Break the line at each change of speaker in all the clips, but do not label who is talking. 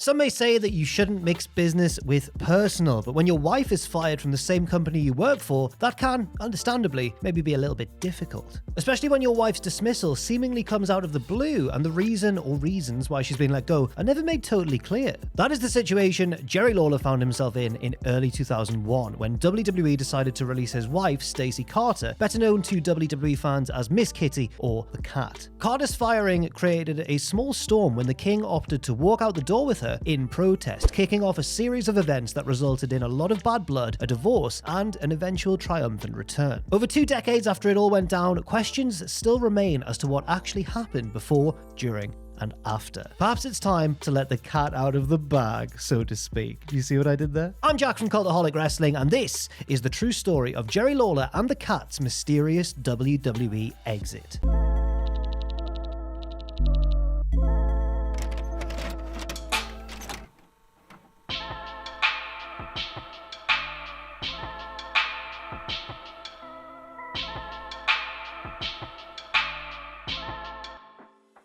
Some may say that you shouldn't mix business with personal, but when your wife is fired from the same company you work for, that can, understandably, maybe be a little bit difficult. Especially when your wife's dismissal seemingly comes out of the blue and the reason or reasons why she's been let go are never made totally clear. That is the situation Jerry Lawler found himself in early 2001 when WWE decided to release his wife, Stacey Carter, better known to WWE fans as Miss Kitty or the Cat. Carter's firing created a small storm when the King opted to walk out the door with her in protest, kicking off a series of events that resulted in a lot of bad blood, a divorce, and an eventual triumphant return. Over 2 decades after it all went down, questions still remain as to what actually happened before, during, and after. Perhaps it's time to let the cat out of the bag, so to speak. Do you see what I did there? I'm Jack from Cultaholic Wrestling, and this is the true story of Jerry Lawler and the Cat's mysterious WWE exit.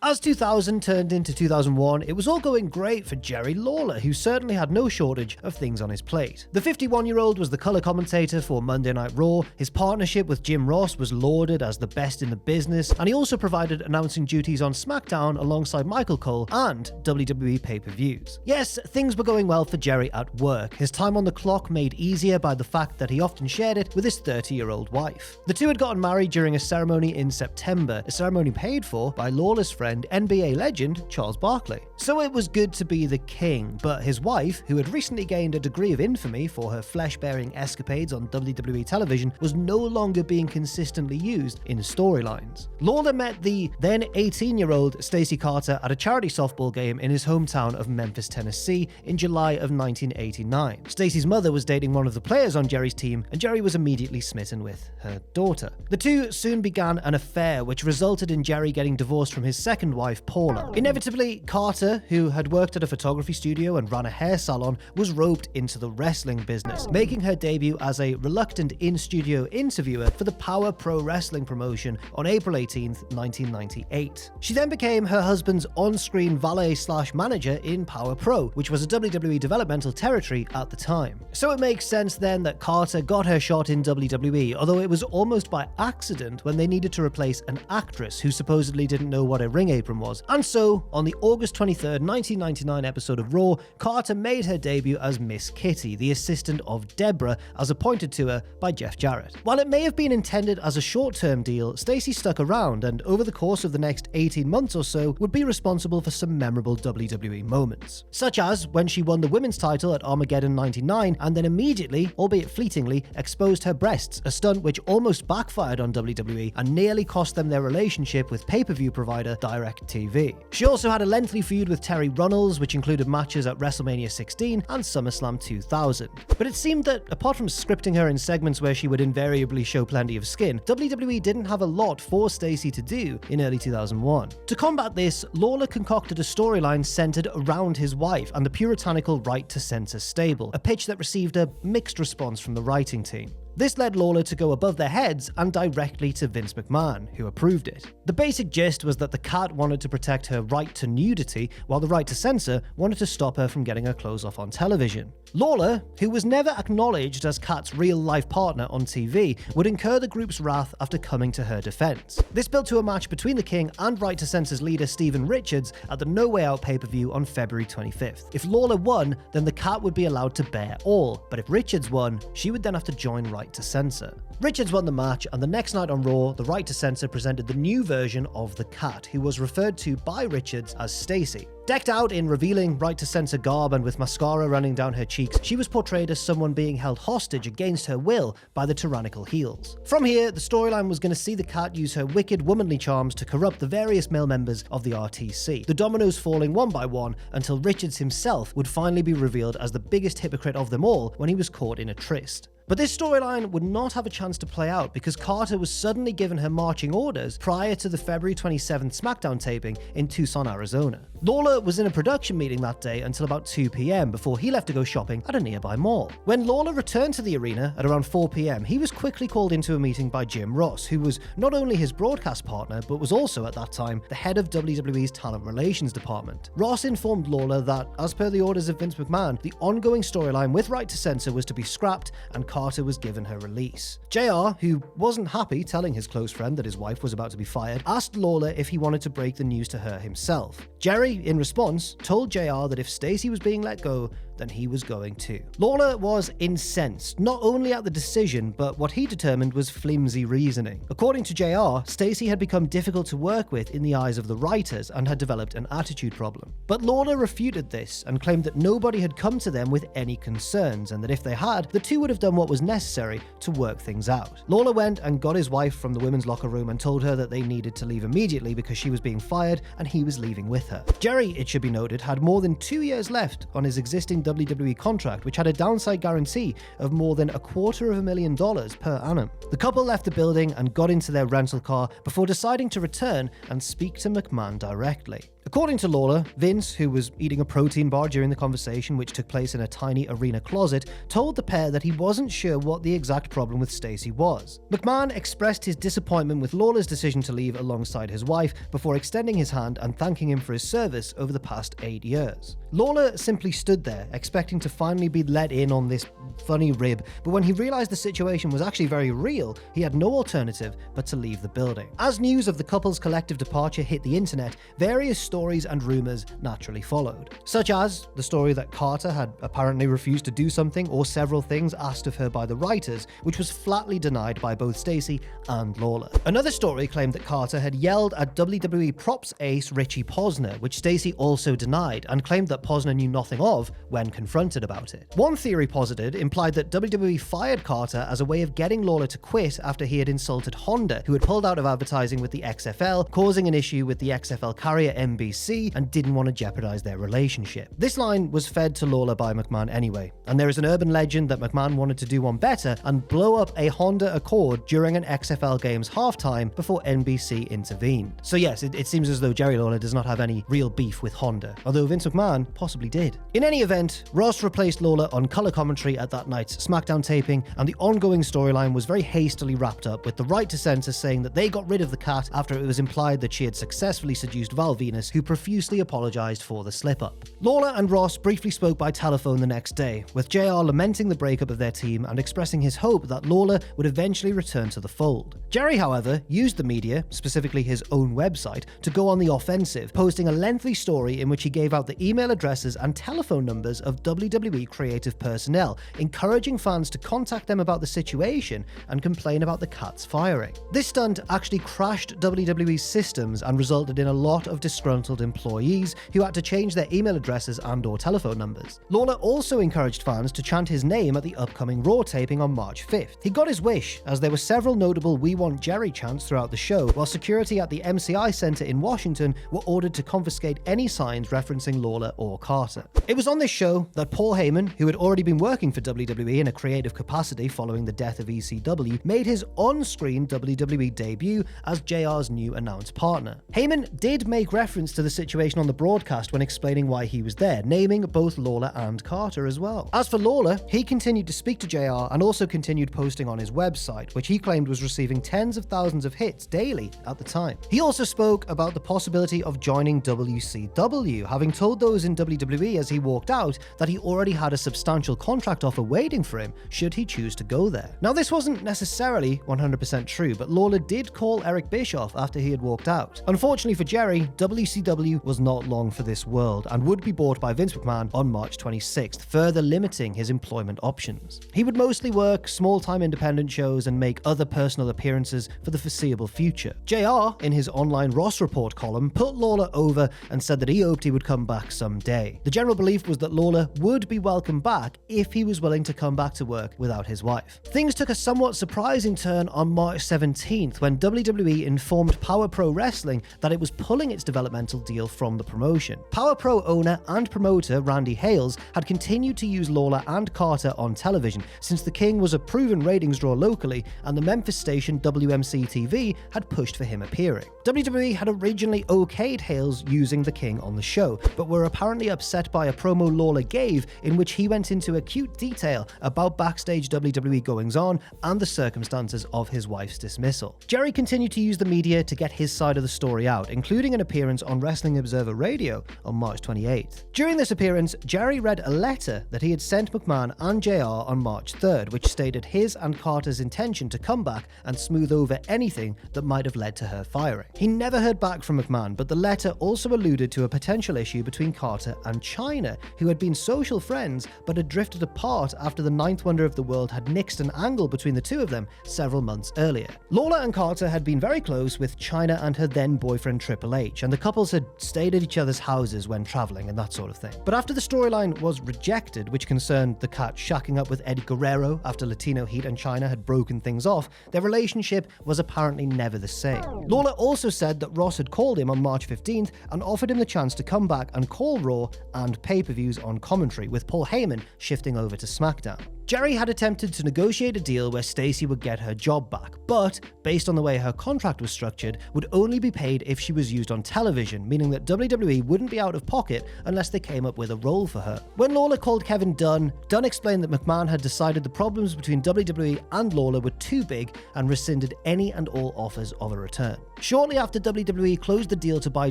As 2000 turned into 2001, it was all going great for Jerry Lawler, who certainly had no shortage of things on his plate. The 51-year-old was the color commentator for Monday Night Raw, his partnership with Jim Ross was lauded as the best in the business, and he also provided announcing duties on SmackDown alongside Michael Cole and WWE pay-per-views. Yes, things were going well for Jerry at work, his time on the clock made easier by the fact that he often shared it with his 30-year-old wife. The two had gotten married during a ceremony in September, a ceremony paid for by Lawler's friend NBA legend Charles Barkley. So it was good to be the king, but his wife, who had recently gained a degree of infamy for her flesh-bearing escapades on WWE television, was no longer being consistently used in storylines. Lawler met the then 18-year-old Stacey Carter at a charity softball game in his hometown of Memphis, Tennessee in July of 1989. Stacey's mother was dating one of the players on Jerry's team, and Jerry was immediately smitten with her daughter. The two soon began an affair, which resulted in Jerry getting divorced from his second wife, Paula. Inevitably, Carter, who had worked at a photography studio and ran a hair salon, was roped into the wrestling business, making her debut as a reluctant in-studio interviewer for the Power Pro Wrestling promotion on April 18th, 1998. She then became her husband's on-screen valet/manager in Power Pro, which was a WWE developmental territory at the time. So it makes sense then that Carter got her shot in WWE, although it was almost by accident when they needed to replace an actress who supposedly didn't know what a ring apron was. And so, on the August 23rd, 1999 episode of Raw, Carter made her debut as Miss Kitty, the assistant of Deborah, as appointed to her by Jeff Jarrett. While it may have been intended as a short-term deal, Stacey stuck around and over the course of the next 18 months or so would be responsible for some memorable WWE moments. Such as when she won the women's title at Armageddon 99 and then immediately, albeit fleetingly, exposed her breasts, a stunt which almost backfired on WWE and nearly cost them their relationship with pay-per-view provider DirecTV. She also had a lengthy feud with Terry Runnels, which included matches at WrestleMania 16 and SummerSlam 2000. But it seemed that, apart from scripting her in segments where she would invariably show plenty of skin, WWE didn't have a lot for Stacey to do in early 2001. To combat this, Lawler concocted a storyline centered around his wife and the puritanical right to censor stable, a pitch that received a mixed response from the writing team. This led Lawler to go above their heads and directly to Vince McMahon, who approved it. The basic gist was that the Cat wanted to protect her right to nudity, while the right to censor wanted to stop her from getting her clothes off on television. Lawler, who was never acknowledged as Cat's real-life partner on TV, would incur the group's wrath after coming to her defense. This built to a match between the King and Right to Censor's leader Steven Richards at the No Way Out pay-per-view on February 25th. If Lawler won, then the Cat would be allowed to bear all, but if Richards won, she would then have to join Right to Censor. Richards won the match, and the next night on Raw, the Right to Censor presented the new version of the Cat, who was referred to by Richards as Stacey. Decked out in revealing Right to Censor garb and with mascara running down her cheeks, she was portrayed as someone being held hostage against her will by the tyrannical heels. From here, the storyline was going to see the Cat use her wicked womanly charms to corrupt the various male members of the RTC, the dominoes falling one by one until Richards himself would finally be revealed as the biggest hypocrite of them all when he was caught in a tryst. But this storyline would not have a chance to play out because Carter was suddenly given her marching orders prior to the February 27th SmackDown taping in Tucson, Arizona. Lawler was in a production meeting that day until about 2 p.m. before he left to go shopping at a nearby mall. When Lawler returned to the arena at around 4 p.m, he was quickly called into a meeting by Jim Ross, who was not only his broadcast partner, but was also at that time the head of WWE's talent relations department. Ross informed Lawler that, as per the orders of Vince McMahon, the ongoing storyline with Right to Censor was to be scrapped and Carter was given her release. JR, who wasn't happy telling his close friend that his wife was about to be fired, asked Lawler if he wanted to break the news to her himself. Jerry, in response, told JR that if Stacey was being let go, then he was going too. Lawler was incensed, not only at the decision, but what he determined was flimsy reasoning. According to JR, Stacey had become difficult to work with in the eyes of the writers and had developed an attitude problem. But Lawler refuted this and claimed that nobody had come to them with any concerns, and that if they had, the two would have done what was necessary to work things out. Lawler went and got his wife from the women's locker room and told her that they needed to leave immediately because she was being fired and he was leaving with her. Jerry, it should be noted, had more than 2 years left on his existing WWE contract, which had a downside guarantee of more than $250,000 per annum. The couple left the building and got into their rental car before deciding to return and speak to McMahon directly. According to Lawler, Vince, who was eating a protein bar during the conversation, which took place in a tiny arena closet, told the pair that he wasn't sure what the exact problem with Stacey was. McMahon expressed his disappointment with Lawler's decision to leave alongside his wife before extending his hand and thanking him for his service over the past 8 years. Lawler simply stood there, expecting to finally be let in on this funny rib, but when he realized the situation was actually very real, he had no alternative but to leave the building. As news of the couple's collective departure hit the internet, various stories and rumors naturally followed, such as the story that Carter had apparently refused to do something or several things asked of her by the writers, which was flatly denied by both Stacey and Lawler. Another story claimed that Carter had yelled at WWE props ace Richie Posner, which Stacey also denied and claimed that Posner knew nothing of when confronted about it. One theory posited implied that WWE fired Carter as a way of getting Lawler to quit after he had insulted Honda, who had pulled out of advertising with the XFL, causing an issue with the XFL carrier NBC, and didn't want to jeopardize their relationship. This line was fed to Lawler by McMahon anyway, and there is an urban legend that McMahon wanted to do one better and blow up a Honda Accord during an XFL Games halftime before NBC intervened. So yes, it seems as though Jerry Lawler does not have any real beef with Honda, although Vince McMahon possibly did. In any event, Ross replaced Lawler on color commentary at that night's SmackDown taping, and the ongoing storyline was very hastily wrapped up, with the Right to Censor saying that they got rid of the cat after it was implied that she had successfully seduced Val Venus, who profusely apologized for the slip-up. Lawler and Ross briefly spoke by telephone the next day, with JR lamenting the breakup of their team and expressing his hope that Lawler would eventually return to the fold. Jerry, however, used the media, specifically his own website, to go on the offensive, posting a lengthy story in which he gave out the email addresses and telephone numbers of WWE creative personnel, encouraging fans to contact them about the situation and complain about the cat's firing. This stunt actually crashed WWE's systems and resulted in a lot of disgruntled employees who had to change their email addresses and/or telephone numbers. Lawler also encouraged fans to chant his name at the upcoming Raw taping on March 5th. He got his wish, as there were several notable "We Want Jerry" chants throughout the show, while security at the MCI Center in Washington were ordered to confiscate any signs referencing Lawler or Carter. It was on this show that Paul Heyman, who had already been working for WWE in a creative capacity following the death of ECW, made his on-screen WWE debut as JR's new announced partner. Heyman did make reference to the situation on the broadcast when explaining why he was there, naming both Lawler and Carter as well. As for Lawler, he continued to speak to JR and also continued posting on his website, which he claimed was receiving tens of thousands of hits daily at the time. He also spoke about the possibility of joining WCW, having told those in WWE as he walked out that he already had a substantial contract offer waiting for him should he choose to go there. Now, this wasn't necessarily 100% true, but Lawler did call Eric Bischoff after he had walked out. Unfortunately for Jerry, WCW was not long for this world and would be bought by Vince McMahon on March 26th, further limiting his employment options. He would mostly work small-time independent shows and make other personal appearances for the foreseeable future. JR, in his online Ross Report column, put Lawler over and said that he hoped he would come back someday. The general belief was that Lawler would be welcomed back if he was willing to come back to work without his wife. Things took a somewhat surprising turn on March 17th when WWE informed Power Pro Wrestling that it was pulling its developmental developmental deal from the promotion. Power Pro owner and promoter Randy Hales had continued to use Lawler and Carter on television since the King was a proven ratings draw locally and the Memphis station WMC-TV had pushed for him appearing. WWE had originally okayed Hales using the King on the show, but were apparently upset by a promo Lawler gave in which he went into acute detail about backstage WWE goings-on and the circumstances of his wife's dismissal. Jerry continued to use the media to get his side of the story out, including an appearance on Wrestling Observer Radio on March 28th. During this appearance, Jerry read a letter that he had sent McMahon and JR on March 3rd, which stated his and Carter's intention to come back and smooth over anything that might have led to her firing. He never heard back from McMahon, but the letter also alluded to a potential issue between Carter and Chyna, who had been social friends but had drifted apart after the Ninth Wonder of the World had nixed an angle between the two of them several months earlier. Lawler and Carter had been very close with Chyna and her then boyfriend Triple H, and the couples had stayed at each other's houses when traveling and that sort of thing. But after the storyline was rejected, which concerned the Cat shacking up with Eddie Guerrero after Latino Heat and Chyna had broken things off, their relationship was apparently never the same. Lawler also said that Ross had called him on March 15th and offered him the chance to come back and call Raw and pay-per-views on commentary, with Paul Heyman shifting over to SmackDown. Jerry had attempted to negotiate a deal where Stacey would get her job back, but, based on the way her contract was structured, would only be paid if she was used on television, meaning that WWE wouldn't be out of pocket unless they came up with a role for her. When Lawler called Kevin Dunn, Dunn explained that McMahon had decided the problems between WWE and Lawler were too big and rescinded any and all offers of a return. Shortly after WWE closed the deal to buy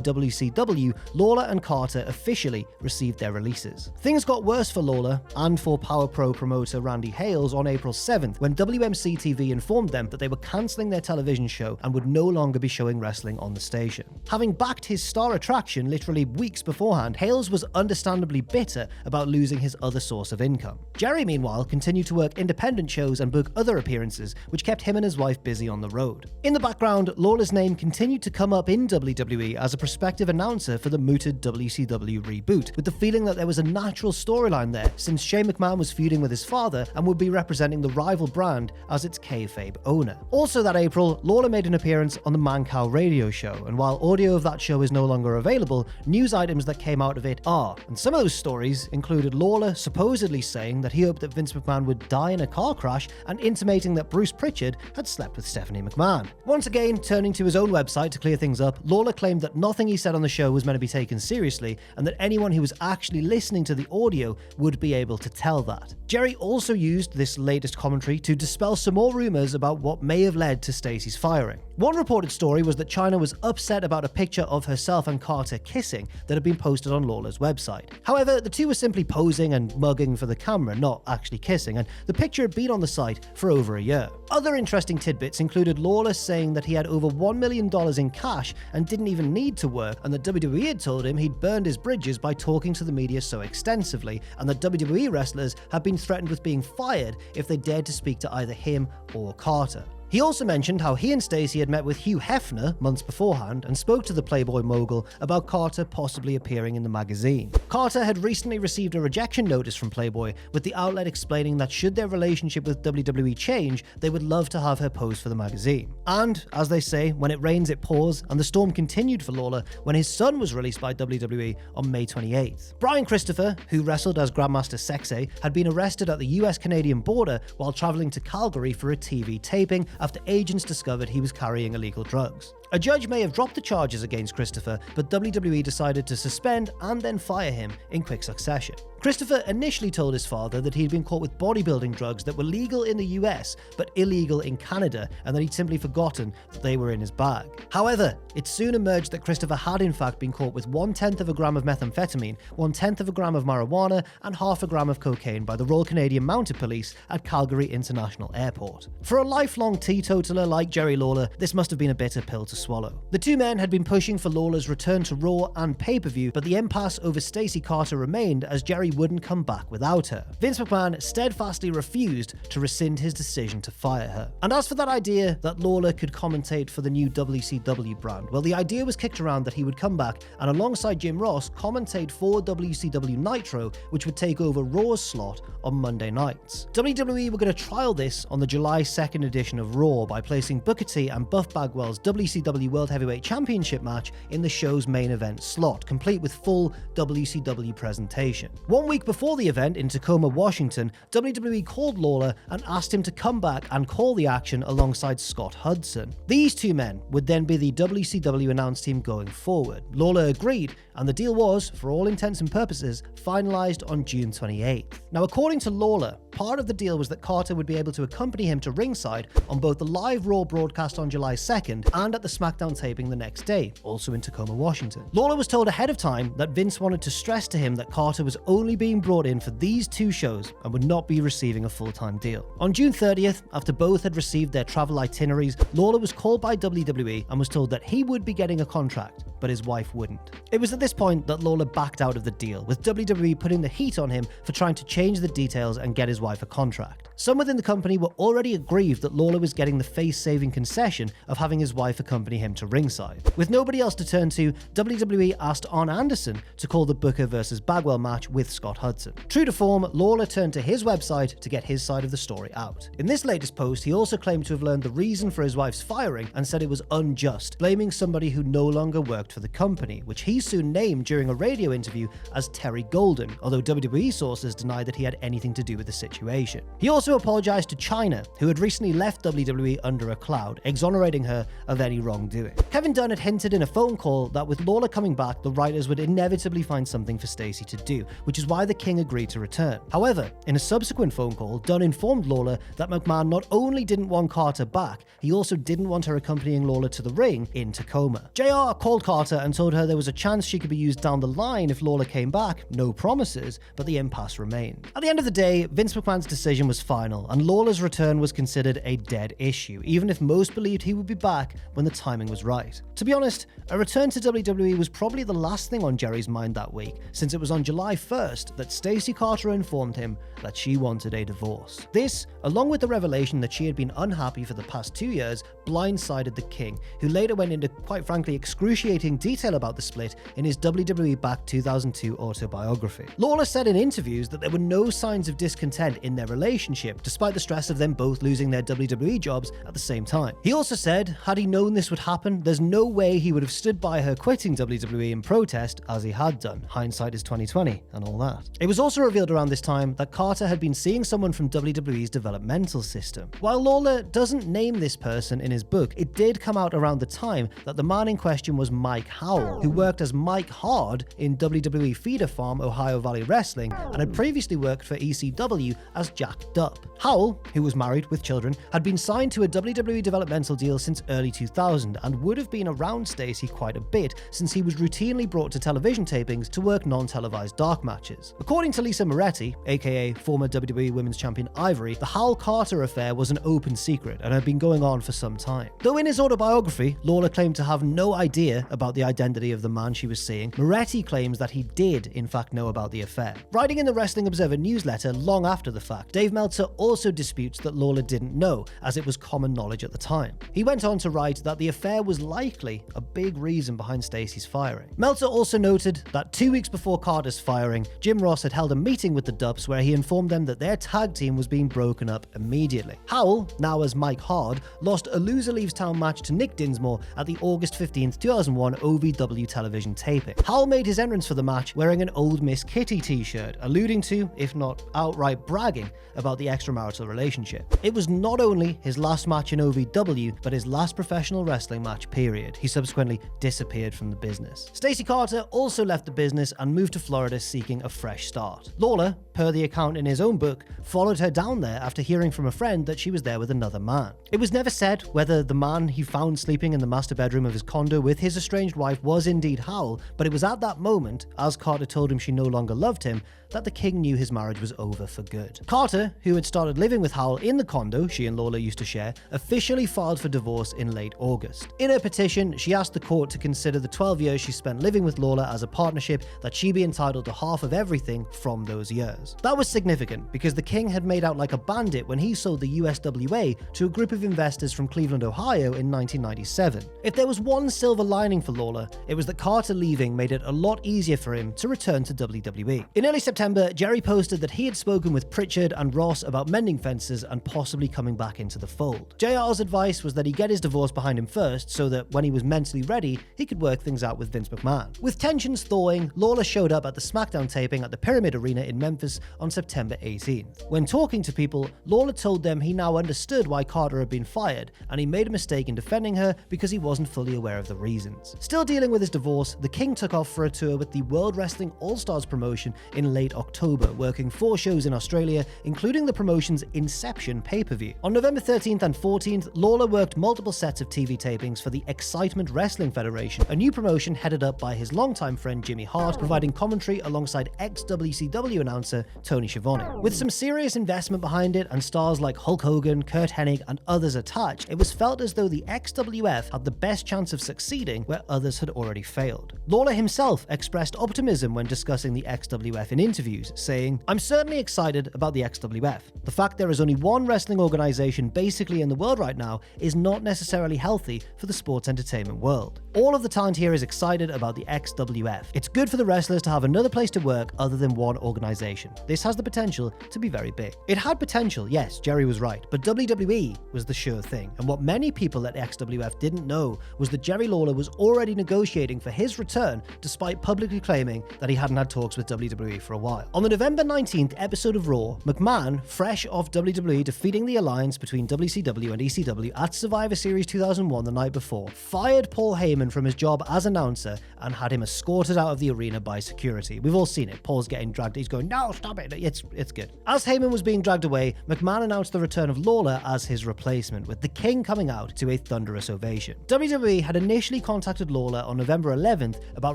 WCW, Lawler and Carter officially received their releases. Things got worse for Lawler and for Power Pro promoter Randy Hales on April 7th when WMC-TV informed them that they were cancelling their television show and would no longer be showing wrestling on the station. Having backed his star attraction literally weeks beforehand, Hales was understandably bitter about losing his other source of income. Jerry, meanwhile, continued to work independent shows and book other appearances, which kept him and his wife busy on the road. In the background, Lawler's name continued to come up in WWE as a prospective announcer for the mooted WCW reboot, with the feeling that there was a natural storyline there, since Shane McMahon was feuding with his father and would be representing the rival brand as its kayfabe owner. Also that April, Lawler made an appearance on the Mancow radio show, and while audio of that show is no longer available, news items that came out of it are, and some of those stories included Lawler supposedly saying that he hoped that Vince McMahon would die in a car crash and intimating that Bruce Pritchard had slept with Stephanie McMahon. Once again, turning to his own website to clear things up, Lawler claimed that nothing he said on the show was meant to be taken seriously, and that anyone who was actually listening to the audio would be able to tell that. Jerry also used this latest commentary to dispel some more rumors about what may have led to Stacey's firing. One reported story was that Chyna was upset about a picture of herself and Carter kissing that had been posted on Lawler's website. However, the two were simply posing and mugging for the camera, not actually kissing, and the picture had been on the site for over a year. Other interesting tidbits included Lawler saying that he had over $1 million in cash and didn't even need to work, and that WWE had told him he'd burned his bridges by talking to the media so extensively, and that WWE wrestlers had been threatened with being fired if they dared to speak to either him or Carter. He also mentioned how he and Stacey had met with Hugh Hefner months beforehand and spoke to the Playboy mogul about Carter possibly appearing in the magazine. Carter had recently received a rejection notice from Playboy, with the outlet explaining that should their relationship with WWE change, they would love to have her pose for the magazine. And, as they say, when it rains it pours, and the storm continued for Lawler when his son was released by WWE on May 28th. Brian Christopher, who wrestled as Grandmaster Sexay, had been arrested at the US-Canadian border while traveling to Calgary for a TV taping after agents discovered he was carrying illegal drugs. A judge may have dropped the charges against Christopher, but WWE decided to suspend and then fire him in quick succession. Christopher initially told his father that he'd been caught with bodybuilding drugs that were legal in the US but illegal in Canada, and that he'd simply forgotten that they were in his bag. However, it soon emerged that Christopher had in fact been caught with 1/10 of a gram of methamphetamine, 1/10 of a gram of marijuana, and half a gram of cocaine by the Royal Canadian Mounted Police at Calgary International Airport. For a lifelong teetotaler like Jerry Lawler, this must have been a bitter pill to swallow. The two men had been pushing for Lawler's return to Raw and pay-per-view, but the impasse over Stacey Carter remained as Jerry wouldn't come back without her. Vince McMahon steadfastly refused to rescind his decision to fire her. And as for that idea that Lawler could commentate for the new WCW brand, well, the idea was kicked around that he would come back and alongside Jim Ross commentate for WCW Nitro, which would take over Raw's slot on Monday nights. WWE were going to trial this on the July 2nd edition of Raw by placing Booker T and Buff Bagwell's WCW World Heavyweight Championship match in the show's main event slot, complete with full WCW presentation. 1 week before the event in Tacoma, Washington, WWE called Lawler and asked him to come back and call the action alongside Scott Hudson. These two men would then be the WCW announce team going forward. Lawler agreed, and the deal was, for all intents and purposes, finalized on June 28th. Now, according to Lawler, part of the deal was that Carter would be able to accompany him to ringside on both the live Raw broadcast on July 2nd and at the SmackDown taping the next day, also in Tacoma, Washington. Lawler was told ahead of time that Vince wanted to stress to him that Carter was only being brought in for these two shows and would not be receiving a full-time deal. On June 30th, after both had received their travel itineraries, Lawler was called by WWE and was told that he would be getting a contract, but his wife wouldn't. It was at this point that Lawler backed out of the deal, with WWE putting the heat on him for trying to change the details and get his wife a contract. Some within the company were already aggrieved that Lawler was getting the face-saving concession of having his wife accompany him to ringside. With nobody else to turn to, WWE asked Arn Anderson to call the Booker vs. Bagwell match with Scott Hudson. True to form, Lawler turned to his website to get his side of the story out. In this latest post, he also claimed to have learned the reason for his wife's firing and said it was unjust, blaming somebody who no longer worked for the company, which he soon named during a radio interview as Terry Golden, although WWE sources denied that he had anything to do with the situation. He also apologized to Chyna, who had recently left WWE under a cloud, exonerating her of any wrongdoing. Kevin Dunn had hinted in a phone call that with Lawler coming back, the writers would inevitably find something for Stacey to do, which is why the King agreed to return. However, in a subsequent phone call, Dunn informed Lawler that McMahon not only didn't want Carter back, he also didn't want her accompanying Lawler to the ring in Tacoma. JR called Carter and told her there was a chance she could be used down the line if Lawler came back, no promises, but the impasse remained. At the end of the day, Vince McMahon's decision was final, and Lawler's return was considered a dead issue, even if most believed he would be back when the timing was right. To be honest, a return to WWE was probably the last thing on Jerry's mind that week, since it was on July 1st that Stacey Carter informed him that she wanted a divorce. This, along with the revelation that she had been unhappy for the past 2 years, blindsided the King, who later went into, quite frankly, excruciating detail about the split in his WWE Back 2002 autobiography. Lawler said in interviews that there were no signs of discontent in their relationship, despite the stress of them both losing their WWE jobs at the same time. He also said, had he known this would happen, there's no way he would have stood by her quitting WWE in protest as he had done. Hindsight is 2020 and all that. It was also revealed around this time that Carter had been seeing someone from WWE's developmental system. While Lawler doesn't name this person in his book, it did come out around the time that the man in question was Mike Howell, who worked as Mike Hard in WWE Feeder Farm Ohio Valley Wrestling and had previously worked for ECW as Jack Dupp. Howell, who was married with children, had been signed to a WWE developmental deal since early 2000 and would have been around Stacey quite a bit since he was routinely brought to television tapings to work non-televised dark matches. According to Lisa Moretti, aka former WWE Women's Champion Ivory, the Howell-Carter affair was an open secret and had been going on for some time. Though in his autobiography, Lawler claimed to have no idea about the identity of the man she was seeing, Moretti claims that he did in fact know about the affair. Writing in the Wrestling Observer newsletter long after the fact, Dave Meltzer also disputes that Lawler didn't know, as it was common knowledge at the time. He went on to write that the affair was likely a big reason behind Stacey's firing. Meltzer also noted that 2 weeks before Carter's firing, Jim Ross had held a meeting with the Dupps where he informed them that their tag team was being broken up immediately. Howell, now as Mike Hard, lost a loser leaves town match to Nick Dinsmore at the August 15th, 2001 OVW television taping. Howell made his entrance for the match wearing an Old Miss Kitty t-shirt, alluding to, if not outright bragging, about the extramarital relationship. It was not only his last match in OVW, but his last professional wrestling match, period. He subsequently disappeared from the business. Stacey Carter also left the business and moved to Florida seeking a fresh start. Lawler, per the account in his own book, followed her down there after hearing from a friend that she was there with another man. It was never said whether the man he found sleeping in the master bedroom of his condo with his estranged estranged wife was indeed Howell, but it was at that moment, as Carter told him she no longer loved him, that the king knew his marriage was over for good. Carter, who had started living with Howell in the condo she and Lawler used to share, officially filed for divorce in late August. In her petition, she asked the court to consider the 12 years she spent living with Lawler as a partnership, that she be entitled to half of everything from those years. That was significant because the king had made out like a bandit when he sold the USWA to a group of investors from Cleveland, Ohio in 1997. If there was one silver lining for Lawler, it was that Carter leaving made it a lot easier for him to return to WWE. In early September, Jerry posted that he had spoken with Pritchard and Ross about mending fences and possibly coming back into the fold. JR's advice was that he get his divorce behind him first so that when he was mentally ready, he could work things out with Vince McMahon. With tensions thawing, Lawler showed up at the SmackDown taping at the Pyramid Arena in Memphis on September 18th. When talking to people, Lawler told them he now understood why Carter had been fired, and he made a mistake in defending her because he wasn't fully aware of the reasons. Still dealing with his divorce, the King took off for a tour with the World Wrestling All-Stars promotion in late October, working 4 shows in Australia, including the promotion's Inception pay-per-view. On November 13th and 14th, Lawler worked multiple sets of TV tapings for the Excitement Wrestling Federation, a new promotion headed up by his longtime friend Jimmy Hart, providing commentary alongside ex-WCW announcer Tony Schiavone. With some serious investment behind it and stars like Hulk Hogan, Kurt Hennig, and others attached, it was felt as though the XWF had the best chance of succeeding where others had already failed. Lawler himself expressed optimism when discussing the XWF in interviews, saying, "I'm certainly excited about the XWF. The fact there is only one wrestling organization basically in the world right now is not necessarily healthy for the sports entertainment world. All of the talent here is excited about the XWF. It's good for the wrestlers to have another place to work other than one organization. This has the potential to be very big." It had potential, yes, Jerry was right, but WWE was the sure thing, and what many people at XWF didn't know was that Jerry Lawler was already negotiating for his return despite publicly claiming that he hadn't had talks with WWE for a while. On the November 19th episode of Raw, McMahon, fresh off WWE defeating the alliance between WCW and ECW at Survivor Series 2001 the night before, fired Paul Heyman from his job as announcer and had him escorted out of the arena by security. We've all seen it. Paul's getting dragged. He's going, "No, stop it." It's good. As Heyman was being dragged away, McMahon announced the return of Lawler as his replacement, with the King coming out to a thunderous ovation. WWE had initially contacted Lawler on November 11th about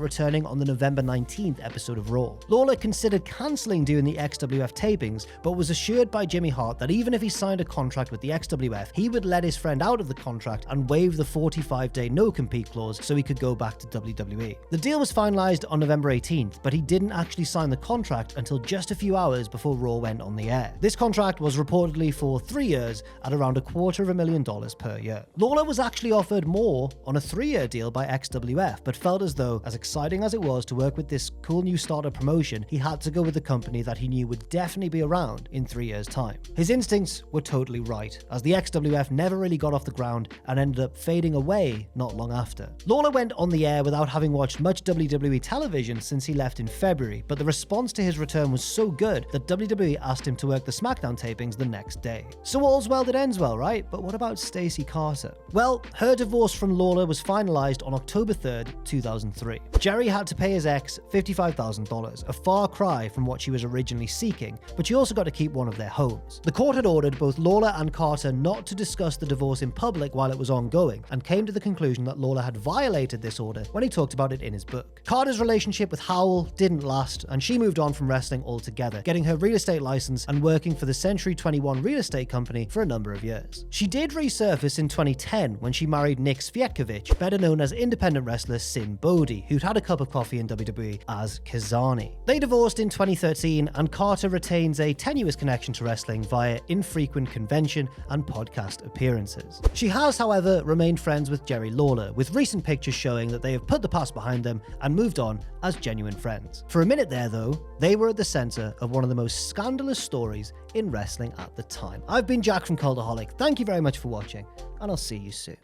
returning on the November 19th episode of Raw. Lawler considered cancelling doing the XWF tapings, but was assured by Jimmy Hart that even if he signed a contract with the XWF, he would let his friend out of the contract and waive the 45-day no-compete clause so he could go back to WWE. The deal was finalized on November 18th, but he didn't actually sign the contract until just a few hours before Raw went on the air. This contract was reportedly for 3 years at around $250,000 per year. Lawler was actually offered more on a 3-year deal by XWF, but felt as though, as exciting as it was to work with this cool new starter promotion, he had to go with the company that he knew would definitely be around in 3 years' time. His instincts were totally right, as the XWF never really got off the ground and ended up fading away not long after. Lawler went on the air without having watched much WWE television since he left in February, but the response to his return was so good that WWE asked him to work the SmackDown tapings the next day. So all's well that ends well, right? But what about Stacey Carter? Well, her divorce from Lawler was finalized on October 3rd, 2003. Jerry had to pay his ex $55,000, a far cry from what she was originally seeking, but she also got to keep one of their homes. The court had ordered both Lawler and Carter not to discuss the divorce in public while it was ongoing, and came to the conclusion that Lawler had violated this order when he talked about it in his book. Carter's relationship with Howell didn't last, and she moved on from wrestling altogether, getting her real estate license and working for the Century 21 real estate company for a number of years. She did resurface in 2010 when she married Nick Sviatkovich, better known as independent wrestler Sin Bodhi, who'd had a cup of coffee in WWE as Kazani. They divorced in 2013, and Carter retains a tenuous connection to wrestling via infrequent convention and podcast appearances. She has, however, remained friends with Jerry Lawler, with recent pictures showing that they have put the past behind them and moved on as genuine friends. For a minute there, though, they were at the center of one of the most scandalous stories in wrestling at the time. I've been Jack from Cultaholic. Thank you very much for watching, and I'll see you soon.